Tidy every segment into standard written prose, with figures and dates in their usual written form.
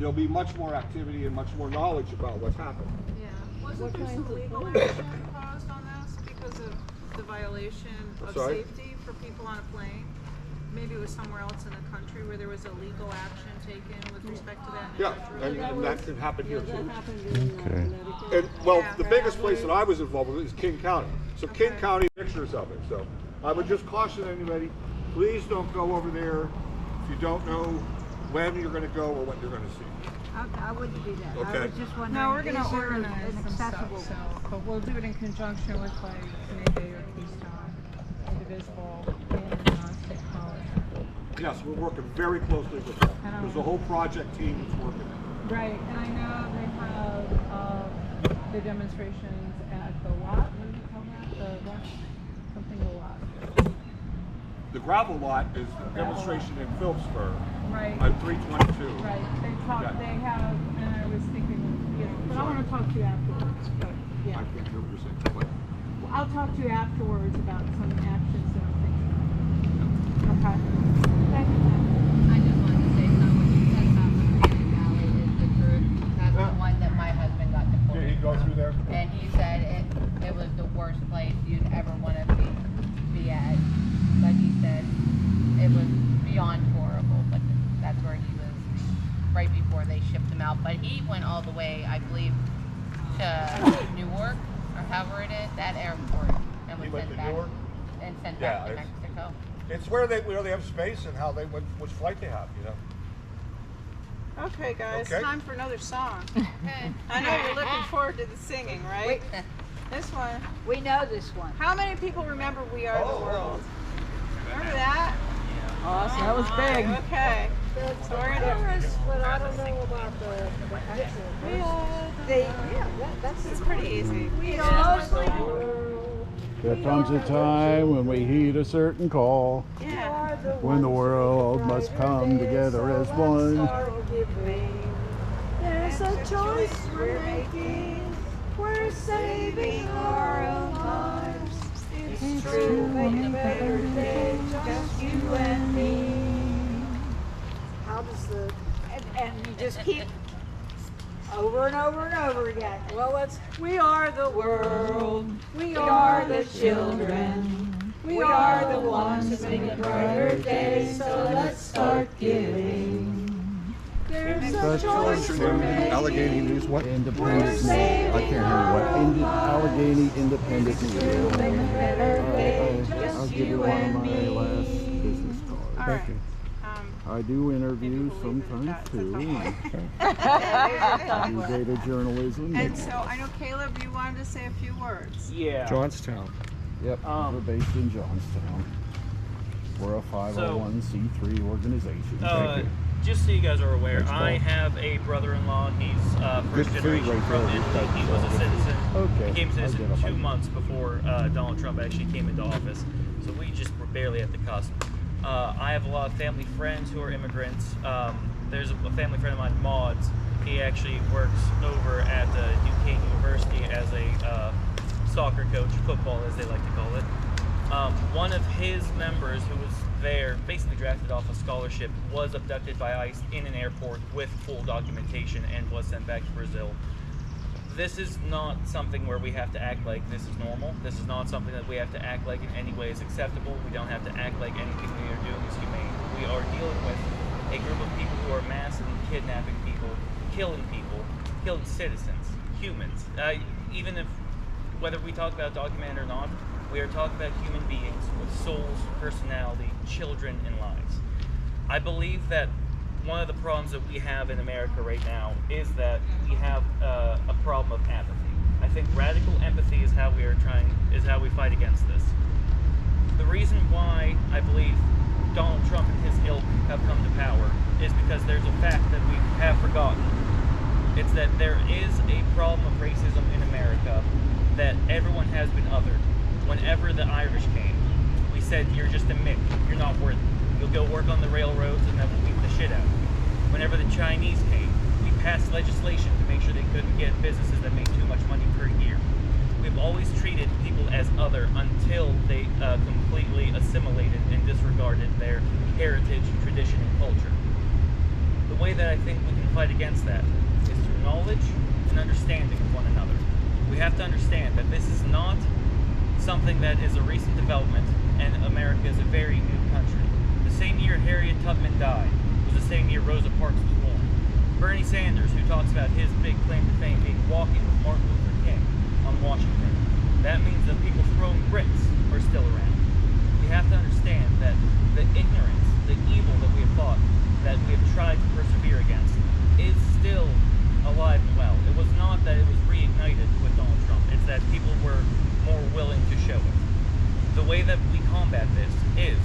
there'll be much more activity and much more knowledge about what's happened. Yeah. Wasn't there some legal action caused on this because of the violation of safety for people on a plane? Maybe it was somewhere else in the country where there was a legal action taken with respect to that. Yeah, and that could happen here too. That happened in And well, the biggest place that I was involved with is King County. So King County pictures of it. So I would just caution anybody, please don't go over there if you don't know when you're going to go or what you're going to see. I wouldn't do that. Okay. I was just wondering, No, we're going to is there organize an some accessible? stuff, so, but we'll do it in conjunction with like Mayday or Keystone, Indivisible, and State College. Yes, we're working very closely with them. There's a whole project team that's working. Right, and I know they have the demonstrations at the lot. What do you call that? The what? Something the lot. The gravel lot is the demonstration in Phillipsburg Right. on 322. Right. They talk. Yeah. They have, and I was thinking, you know, but I want to talk to you afterwards. But yeah, I can't hear what you're saying. What? I'll talk to you afterwards about some actions that I'm thinking of. Okay. Thank you. I just wanted to say something. What you said about Mechanic Valley is the truth. That's the one that my husband got deported. Did he go through there? And he said it was the worst place you'd ever want to be at. But he said it was beyond horrible. But that's where he was right before they shipped him out. But he went all the way, I believe, to Newark or however it is, that airport, and was He went sent to back Newark? and sent Yeah, back to it's- Mexico. It's where they have space and how they which flight they have, you know. Okay, guys, Okay. time for another song. Okay. I know you're looking forward to the singing, right? This one. We know this one. How many people remember "We Are the World"? Remember that? Awesome. That was big. Okay. So we're gonna. But I don't know about the accent. It's pretty easy. There comes a time when we heed a certain call, Yeah. when the world must come together as one. There's a choice we're making. We're saving our own lives. It's true, make a better day, just you and me. How does the And you just keep over and over and over again. Well, it's We are the world, we are the children, we are the ones to make a brighter day, so let's start giving. There's a choice we're making. Allegheny News what? Independent, I can't hear what, Allegheny Independent News. Make a better day, I'll just give you you one of and my me. last business cards. All right. I do interviews Maybe we'll leave it at sometimes that. too. That's I do data journalism. And so I know Caleb, you wanted to say a few words. Yeah. Johnstown. Yep, we're based in Johnstown. We're a 501c3 organization. Just so you guys are aware, Thanks, Paul. I have a brother-in-law. He's first Good food generation right from there. Italy. He was a citizen. Okay, Became I'll citizen get a 2 bite. months before Donald Trump actually came into office. So we just were barely at the cusp. I have a lot of family friends who are immigrants. There's a family friend of mine, Maud's. He actually works over at Duquesne University as a soccer coach, football as they like to call it. One of his members who was there, basically drafted off a scholarship, was abducted by ICE in an airport with full documentation and was sent back to Brazil. This is not something where we have to act like this is normal. This is not something that we have to act like in any way is acceptable. We don't have to act like anything we are doing is humane. We are dealing with a group of people who are massively kidnapping people, killing citizens, humans. Even if, whether we talk about documented or not, we are talking about human beings with souls, personality, children, and lives. I believe that one of the problems that we have in America right now is that we have a problem of apathy. I think radical empathy is how we fight against this. The reason why I believe Donald Trump and his ilk have come to power is because there's a fact that we have forgotten. It's that there is a problem of racism in America, that everyone has been othered. Whenever the Irish came, we said, you're just a Mick, you're not worth it. You'll go work on the railroads and then we'll beat the shit out of you. Whenever the Chinese came, we passed legislation to make sure they couldn't get businesses that make too much money per year. We've always treated people as other until they completely assimilated and disregarded their heritage, tradition, and culture. The way that I think we can fight against that is through knowledge and understanding of one another. We have to understand that this is not something that is a recent development, and America is a very new country. The same year Harriet Tubman died was the same year Rosa Parks was born. Bernie Sanders, who talks about his big claim to fame being walking with Martin Luther King on Washington, that means that people throwing bricks are still around. We have to understand that the ignorance, the evil that we have fought, that we have tried to persevere against, is still alive and well. It was not that it was reignited with Donald Trump, it's that people were more willing to show it. The way that we combat this is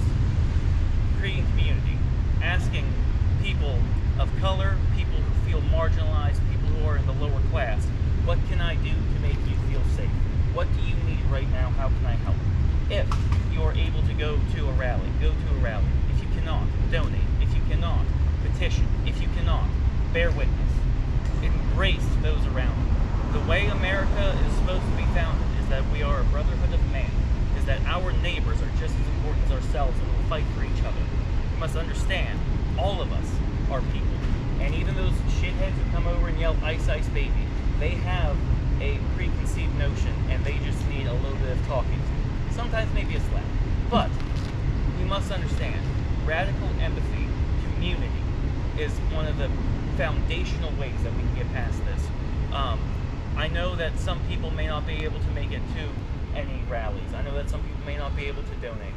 creating community, asking people of color, people who feel marginalized, people who are in the lower class, what can I do to make you feel safe? What do you need right now? How can I help? If you're able to go to a rally, go to a rally. If you cannot, donate. If you cannot, petition. If you cannot, bear witness. Embrace those around you. The way America is supposed to be founded is that we are a brotherhood of man, is that our neighbors are just as important as ourselves and will fight for each other. You must understand, all of us are people. And even those shitheads who come over and yell, "Ice, ice, baby," they have a preconceived notion and they just need a little bit of talking to. Sometimes maybe a slap. But we must understand, radical empathy, community, is one of the foundational ways that we can get past this. I know that some people may not be able to make it to any rallies. I know that some people may not be able to donate.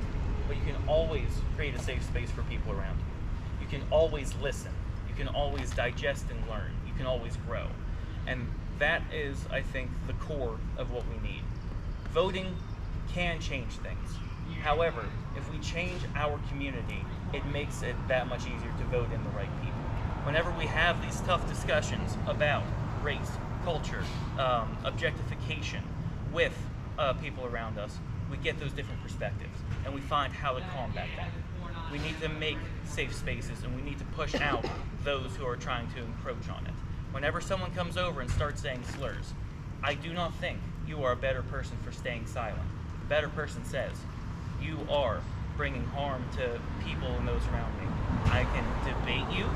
But you can always create a safe space for people around you. You can always listen. You can always digest and learn. You can always grow. And that is, I think, the core of what we need. Voting can change things. However, if we change our community, it makes it that much easier to vote in the right people. Whenever we have these tough discussions about race, culture, objectification with people around us, we get those different perspectives and we find how to combat that. We need to make safe spaces and we need to push out those who are trying to encroach on it. Whenever someone comes over and starts saying slurs, I do not think you are a better person for staying silent. The better person says, you are bringing harm to people and those around me. I can debate you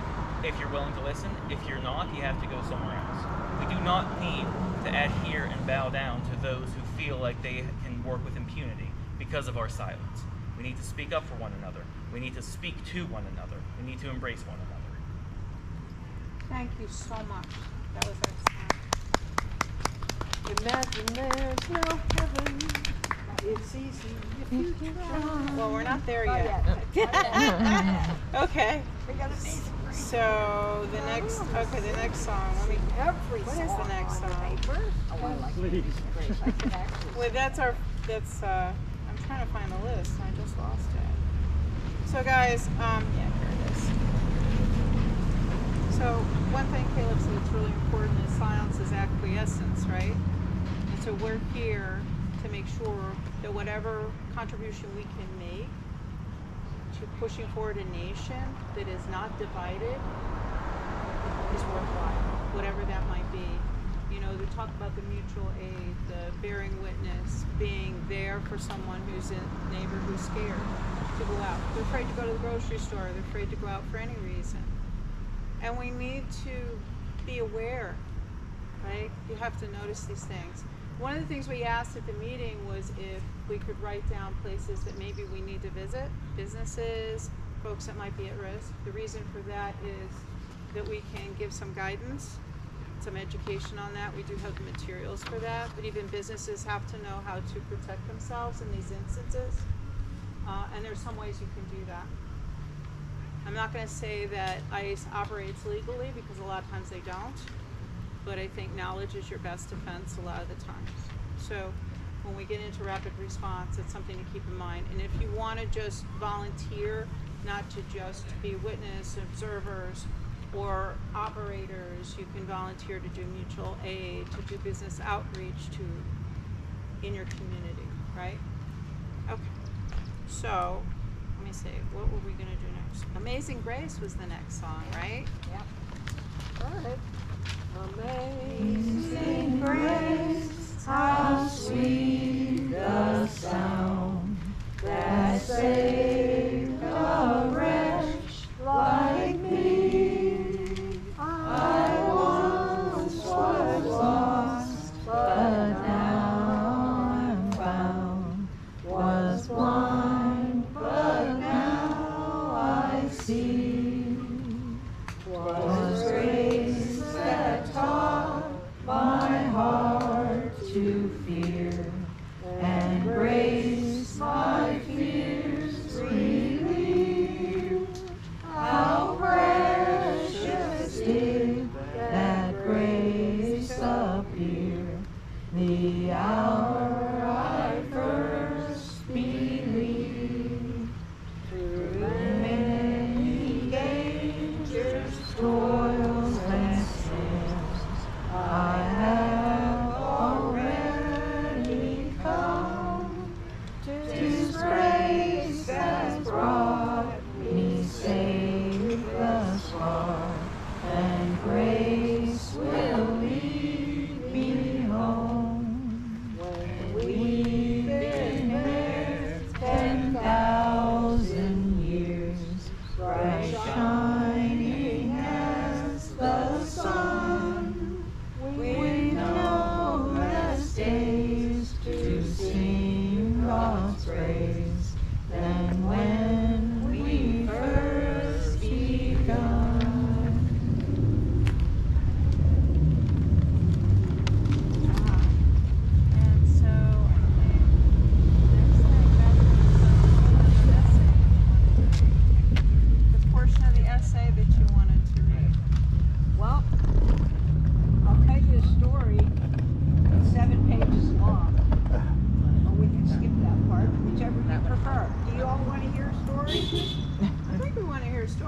if you're willing to listen. If you're not, you have to go somewhere else. We do not need to adhere and bow down to those who feel like they can work with impunity because of our silence. We need to speak up for one another. We need to speak to one another. We need to embrace one another. Thank you so much. That was excellent. Imagine there's no heaven. It's easy if you try. Well, we're not there Not yet. yet. Okay. We got a name. So the next song. Let me. Every What is the song next on the song? paper. Oh, I like it. Great. I can actually. Well, that's I'm trying to find the list. I just lost it. So guys, yeah, here it is. So one thing Caleb said that's really important is silence is acquiescence, right? And so we're here to make sure that whatever contribution we can make to pushing forward a nation that is not divided is worthwhile, whatever that might be. You know, they talk about the mutual aid, the bearing witness, being there for someone who's a neighbor who's scared to go out. They're afraid to go to the grocery store. They're afraid to go out for any reason. And we need to be aware, right? You have to notice these things. One of the things we asked at the meeting was if we could write down places that maybe we need to visit, businesses, folks that might be at risk. The reason for that is that we can give some guidance, some education on that. We do have the materials for that, but even businesses have to know how to protect themselves in these instances. And there's some ways you can do that. I'm not going to say that ICE operates legally because a lot of times they don't, but I think knowledge is your best defense a lot of the times. So when we get into rapid response, it's something to keep in mind. And if you want to just volunteer, not to just be witness, observers, or operators, you can volunteer to do mutual aid, to do business outreach in your community, right? Okay. So, let me see, what were we going to do next? Amazing Grace was the next song, right? Yep. Go ahead. Amazing grace, how sweet the sound that saved a wretch like me.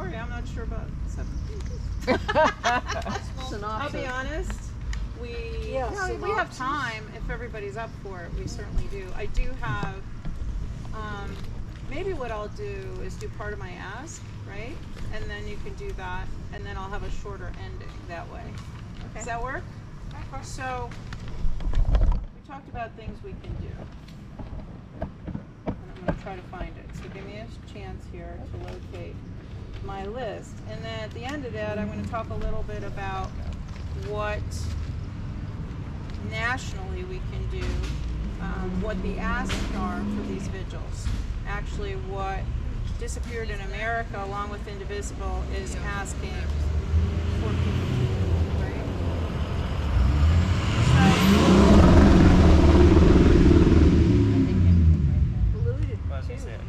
story. I'm not sure about 7 I'll be honest. We have time if everybody's up for it. We certainly do. I do have. Maybe what I'll do is do part of my ask, right? And then you can do that, and then I'll have a shorter ending that way. Okay. Does that work? So we talked about things we can do. And I'm going to try to find it. So give me a chance here to locate my list. And then at the end of that, I'm going to talk a little bit about what nationally we can do, what the asks are for these vigils. Actually, what Disappeared in America, along with Indivisible, is asking for people to do, right?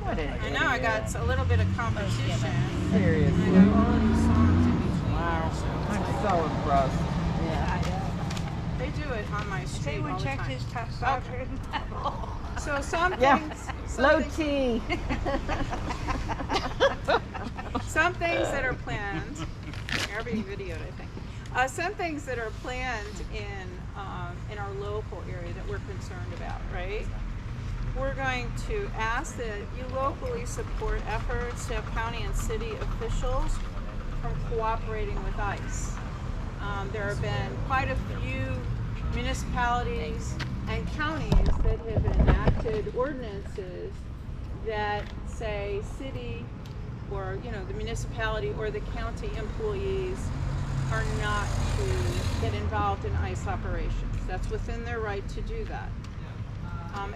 I know, I got a little bit of competition. Seriously. And I got all of these songs in between. Wow. So it's I'm like- so impressed. They do it on my street Anyone all the checked time. his testosterone level? So some Yeah. things, Low some things, T. some things that are planned, they're being videoed, I think. Some things that are planned in our local area that we're concerned about, right? We're going to ask that you locally support efforts to have county and city officials from cooperating with ICE. There have been quite a few municipalities and counties that have enacted ordinances that say city or the municipality or the county employees are not to get involved in ICE operations. That's within their right to do that.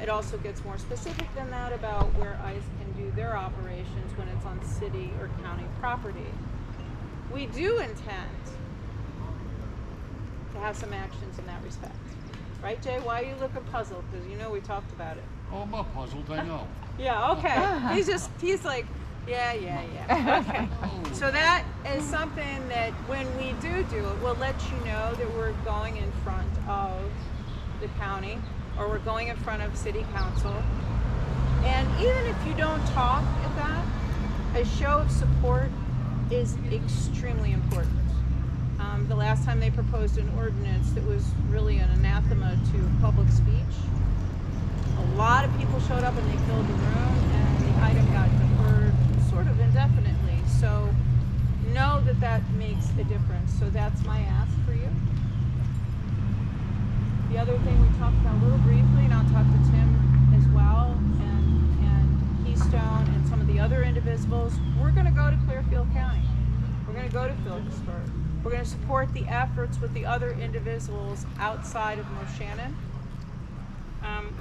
It also gets more specific than that about where ICE can do their operations when it's on city or county property. We do intend to have some actions in that respect. Right, Jay? Why are you looking puzzled? Because we talked about it. Oh, I'm not puzzled, I know. Yeah, okay. He's like, yeah. Okay. So that is something that when we do it, we'll let you know that we're going in front of the county or we're going in front of city council. And even if you don't talk at that, a show of support is extremely important. The last time they proposed an ordinance that was really an anathema to public speech, a lot of people showed up and they filled the room and the item got deferred sort of indefinitely. So know that that makes a difference. So that's my ask for you. The other thing we talked about a little briefly, and I'll talk to Tim as well, and Keystone and some of the other Indivisibles, we're going to go to Clearfield County. We're going to go to Phillipsburg. We're going to support the efforts with the other Indivisibles outside of Moshannon.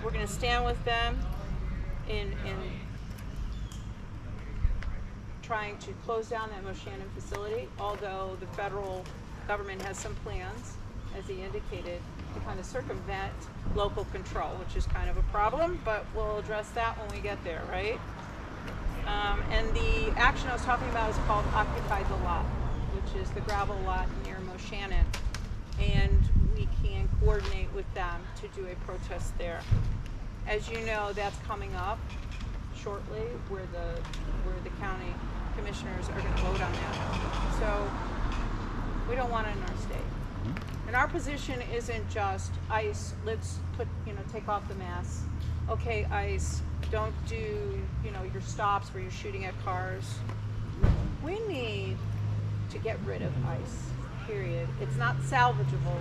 We're going to stand with them in trying to close down that Moshannon facility, although the federal government has some plans, as he indicated, to kind of circumvent local control, which is kind of a problem, but we'll address that when we get there, right? And the action I was talking about is called Occupy the Lot, which is the gravel lot near Moshannon, and we can coordinate with them to do a protest there. As you know, that's coming up shortly, where the county commissioners are going to vote on that. So we don't want it in our state. And our position isn't just ICE, let's take off the masks. Okay, ICE, don't do your stops where you're shooting at cars. We need to get rid of ICE, period. It's not salvageable.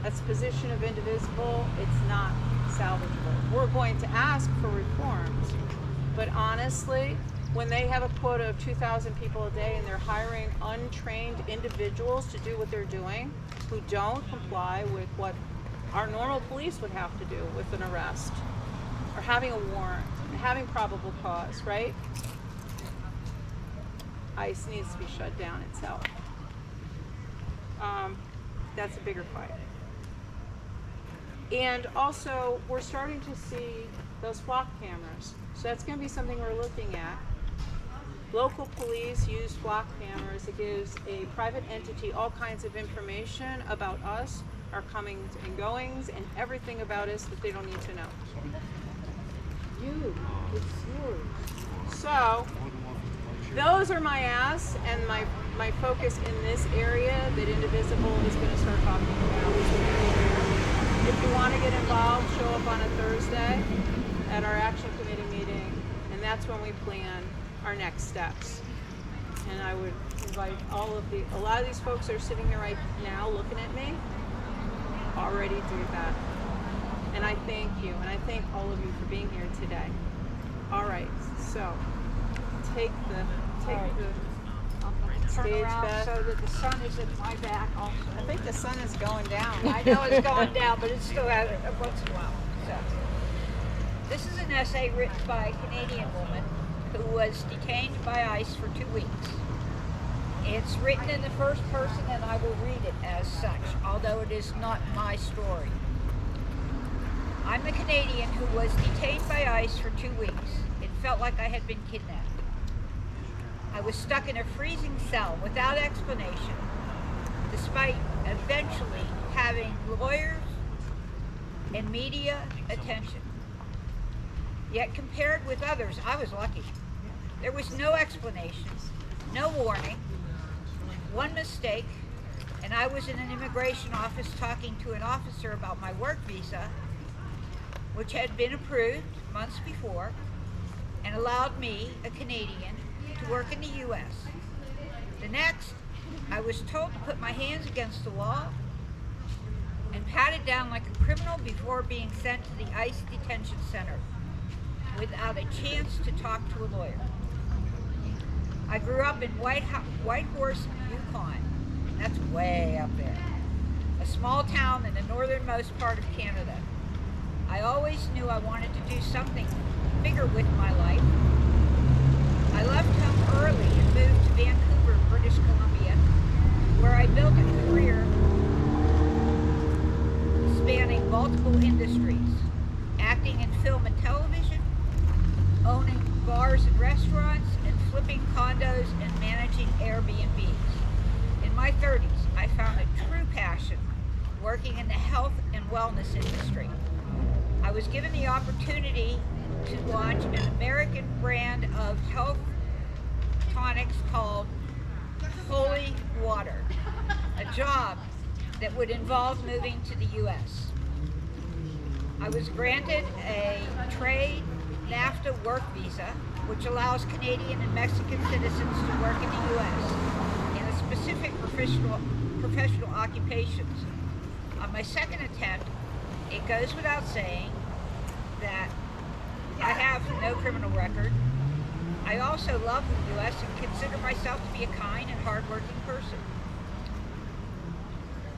That's the position of Indivisible. It's not salvageable. We're going to ask for reforms, but honestly, when they have a quota of 2,000 people a day and they're hiring untrained individuals to do what they're doing, who don't comply with what our normal police would have to do with an arrest, or having a warrant, having probable cause, right? ICE needs to be shut down itself. That's a bigger fight. And also, we're starting to see those flock cameras. So that's going to be something we're looking at. Local police use flock cameras. It gives a private entity all kinds of information about us, our comings and goings, and everything about us that they don't need to know. It's yours. So, those are my asks and my focus in this area that Indivisible is going to start talking about. If you want to get involved, show up on a Thursday at our action committee meeting, and that's when we plan our next steps. And I would invite a lot of these folks that are sitting here right now looking at me already do that. And I thank you, and I thank all of you for being here today. All right, so take the Turn stage around back. so that the sun is at my back also. I think the sun is going down. I know it's going down, but it's still out once in a while. So, this is an essay written by a Canadian woman who was detained by ICE for 2 weeks. It's written in the first person, and I will read it as such, although it is not my story. I'm the Canadian who was detained by ICE for 2 weeks. It felt like I had been kidnapped. I was stuck in a freezing cell without explanation, despite eventually having lawyers and media attention. Yet compared with others, I was lucky. There was no explanation, no warning, one mistake, and I was in an immigration office talking to an officer about my work visa, which had been approved months before and allowed me, a Canadian, to work in the U.S. The next, I was told to put my hands against the wall and patted down like a criminal before being sent to the ICE detention center without a chance to talk to a lawyer. I grew up in Whitehorse, Yukon. That's way up there. A small town in the northernmost part of Canada. I always knew I wanted to do something bigger with my life. I left home early and moved to Vancouver, British Columbia, where I built a career spanning multiple industries, acting in film and television, owning bars and restaurants, and flipping condos and managing Airbnbs. In my 30s, I found a true passion working in the health and wellness industry. I was given the opportunity to launch an American brand of health tonics called Holy Water, a job that would involve moving to the U.S. I was granted a trade NAFTA work visa, which allows Canadian and Mexican citizens to work in the U.S. in a specific professional occupations. On my second attempt, it goes without saying that I have no criminal record. I also love the U.S. and consider myself to be a kind and hardworking person.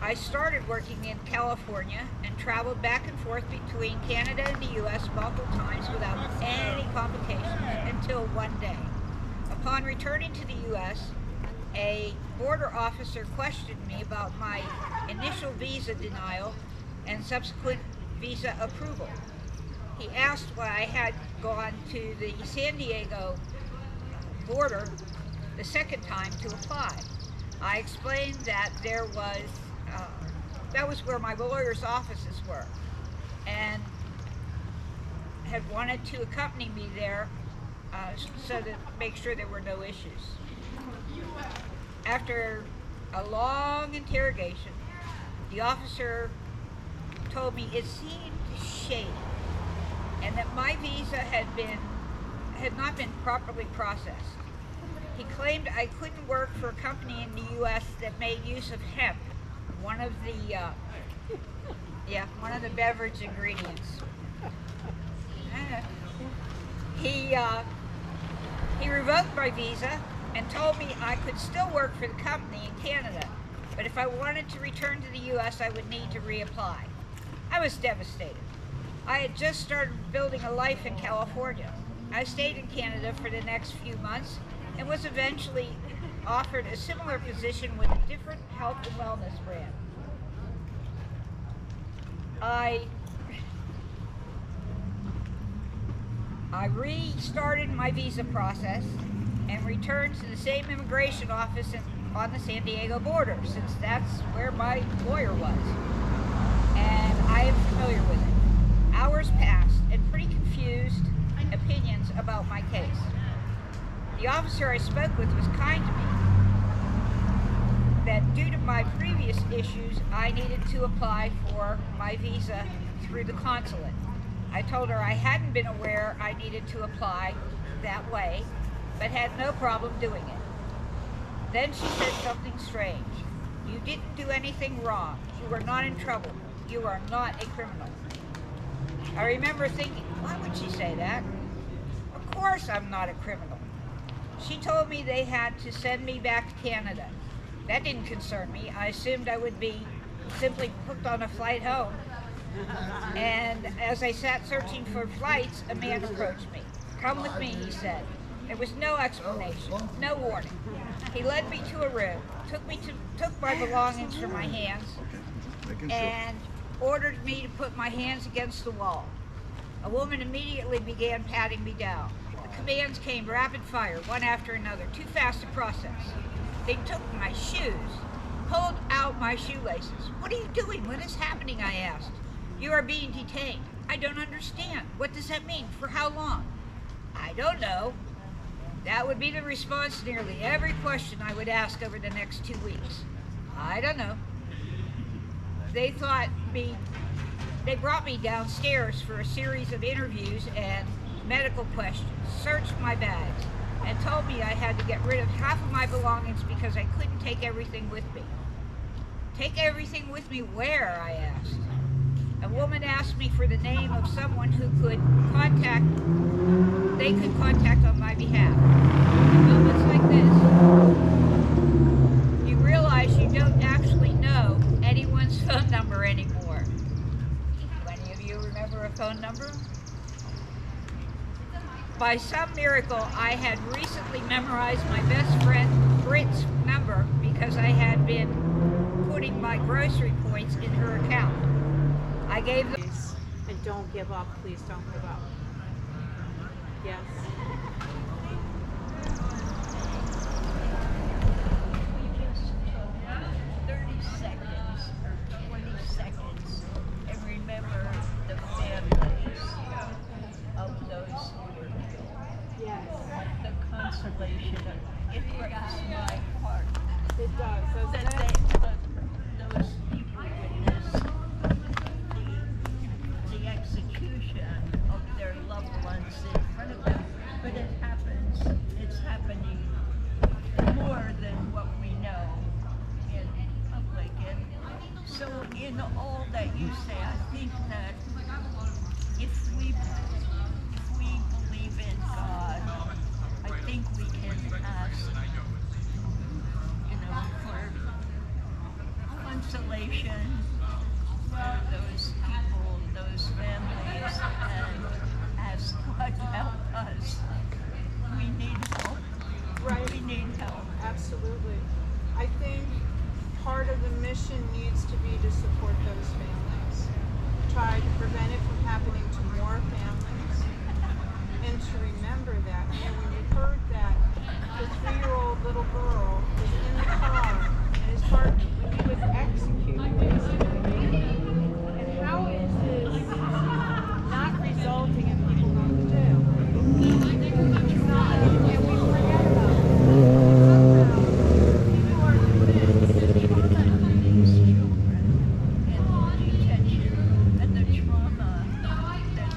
I started working in California and traveled back and forth between Canada and the U.S. multiple times without any complications until one day. Upon returning to the U.S., a border officer questioned me about my initial visa denial and subsequent visa approval. He asked why I had gone to the San Diego border the second time to apply. I explained that that was where my lawyer's offices were, and had wanted to accompany me there so to make sure there were no issues. After a long interrogation, the officer told me it seemed shady and that my visa had not been properly processed. He claimed I couldn't work for a company in the U.S. that made use of hemp, one of the beverage ingredients. He revoked my visa and told me I could still work for the company in Canada, but if I wanted to return to the U.S., I would need to reapply. I was devastated. I had just started building a life in California. I stayed in Canada for the next few months and was eventually offered a similar position with a different health and wellness brand. I restarted my visa process and returned to the same immigration office on the San Diego border, since that's where my lawyer was. And I am familiar with it. Hours passed and pretty confused opinions about my case. The officer I spoke with was kind to me, that due to my previous issues, I needed to apply for my visa through the consulate. I told her I hadn't been aware I needed to apply that way, but had no problem doing it. Then she said something strange. You didn't do anything wrong. You are not in trouble. You are not a criminal. I remember thinking, why would she say that? Of course I'm not a criminal. She told me they had to send me back to Canada. That didn't concern me. I assumed I would be simply hooked on a flight home. And as I sat searching for flights, a man approached me. Come with me, he said. There was no explanation, no warning. He led me to a room, took my belongings from my hands, and ordered me to put my hands against the wall. A woman immediately began patting me down. The commands came rapid fire, one after another, too fast to process. They took my shoes, pulled out my shoelaces. What are you doing? What is happening? I asked. You are being detained. I don't understand. What does that mean? For how long? I don't know. That would be the response to nearly every question I would ask over the next 2 weeks. I don't know. They brought me downstairs for a series of interviews and medical questions, searched my bags, and told me I had to get rid of half of my belongings because I couldn't take everything with me. Take everything with me where? I asked. A woman asked me for the name of someone who they could contact on my behalf. In moments like this, you realize you don't actually know anyone's phone number anymore. Do any of you remember a phone number? By some miracle, I had recently memorized my best friend Britt's number because I had been putting my grocery points in her account. I gave them. And don't give up, please don't give up. Yes. We just took 30 seconds or 20 seconds and remember the families of those who were killed. Yes. The consolation of it breaks my heart It does, doesn't that it? those people witnessed the execution of their loved ones in front of them. But it happens, it's happening more than what we know in public. And so in all that you say, I think that if we believe in God, I think we can ask, for consolation for those people, those families, and ask God to help us. We need help. Right. We need help. Absolutely. I think part of the mission needs to be to support those families. Try to prevent it from happening to more families. And to remember that. When you heard that the 3-year-old little girl was in the car and his partner, when he was executed, basically. And how is this not resulting in people going to jail? It's not, and we forget about it. People are These children in detention and the trauma that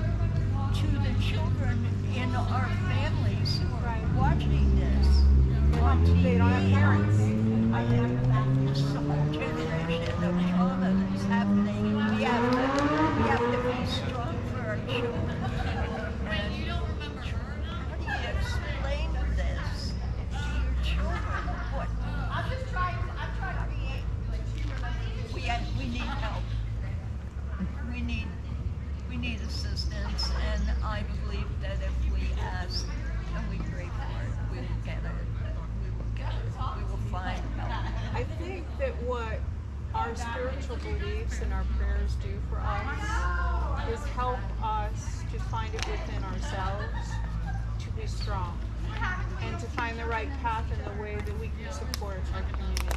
to the children in our families who are watching this on TV. they don't have parents. There's so much generation of trauma that's happening. We have to be strong for our children. And how do you explain this to your children? What? We need help. We need assistance, and I believe that if we ask and we pray for it, we will get it. We will get it. We will find help. I think that what our spiritual beliefs and our prayers do for us is help us to find it within ourselves to be strong and to find the right path and the way that we can support our community.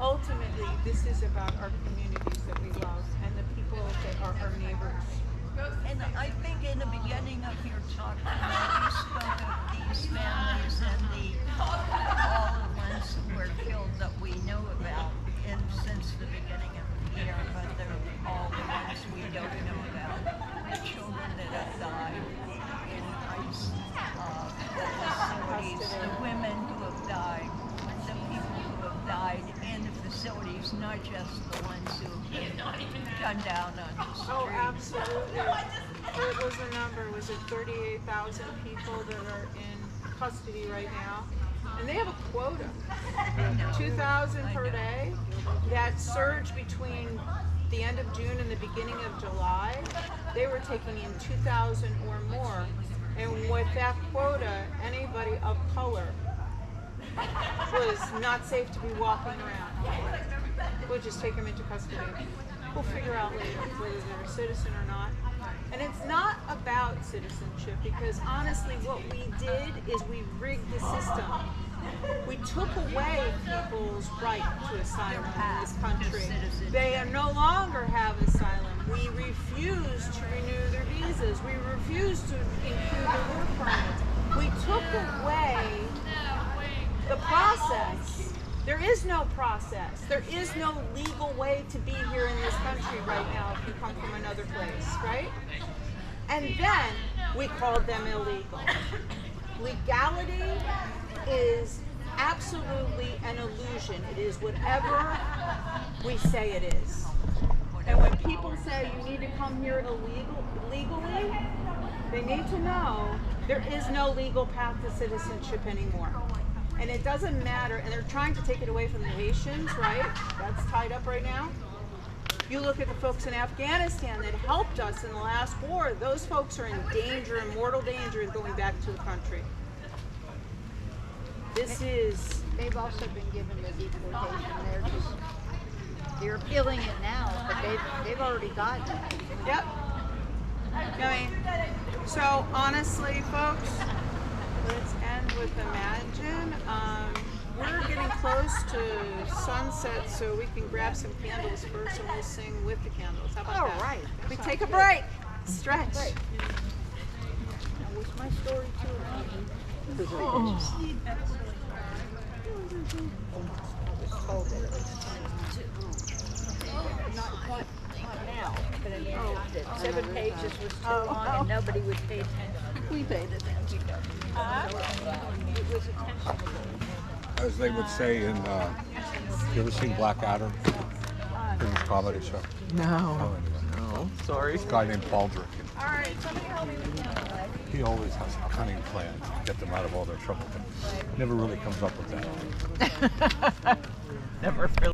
Ultimately, this is about our communities that we love and the people that are our neighbors. And I think in the beginning of your talk, you spoke of these families and all the ones who were killed that we know about since the beginning of the year, but they're all the ones we don't know about. The children that have died in ICE facilities, the women who have died, the people who have died in the facilities, not just the ones who have been gunned down on the street. Oh, absolutely. What was the number? Was it 38,000 people that are in custody right now? And they have a quota, 2,000 per day. That surge between the end of June and the beginning of July, they were taking in 2,000 or more. And with that quota, anybody of color was not safe to be walking around. We'll just take them into custody. We'll figure out later whether they're a citizen or not. And it's not about citizenship, because honestly what we did is we rigged the system. We took away people's right to asylum in this country. They no longer have asylum. We refuse to renew their visas. We refuse to include their work permits. We took away the process. There is no process. There is no legal way to be here in this country right now if you come from another place, right? And then we called them illegal. Legality is absolutely an illusion. It is whatever we say it is. And when people say you need to come here legally, they need to know there is no legal path to citizenship anymore. And it doesn't matter, and they're trying to take it away from the Haitians, right? That's tied up right now. You look at the folks in Afghanistan that helped us in the last war, those folks are in danger, in mortal danger, of going back to the country. This is... They've also been given the deportation. They're appealing it now, but they've already gotten it. Yep. I mean, so honestly, folks, let's end with Imagine. We're getting close to sunset, so we can grab some candles first and we'll sing with the candles. How about that? All right. We take a break. Stretch. Now, what's my story too? Not now, but I mean, that 7 pages was too long and nobody would pay attention. We paid attention. It was attention. As they would say in, you ever seen Blackadder? British comedy show? No. No. Sorry. This guy named Baldrick. All right, somebody help me with that. He always has a cunning plan to get them out of all their trouble, but never really comes up with that. Never really.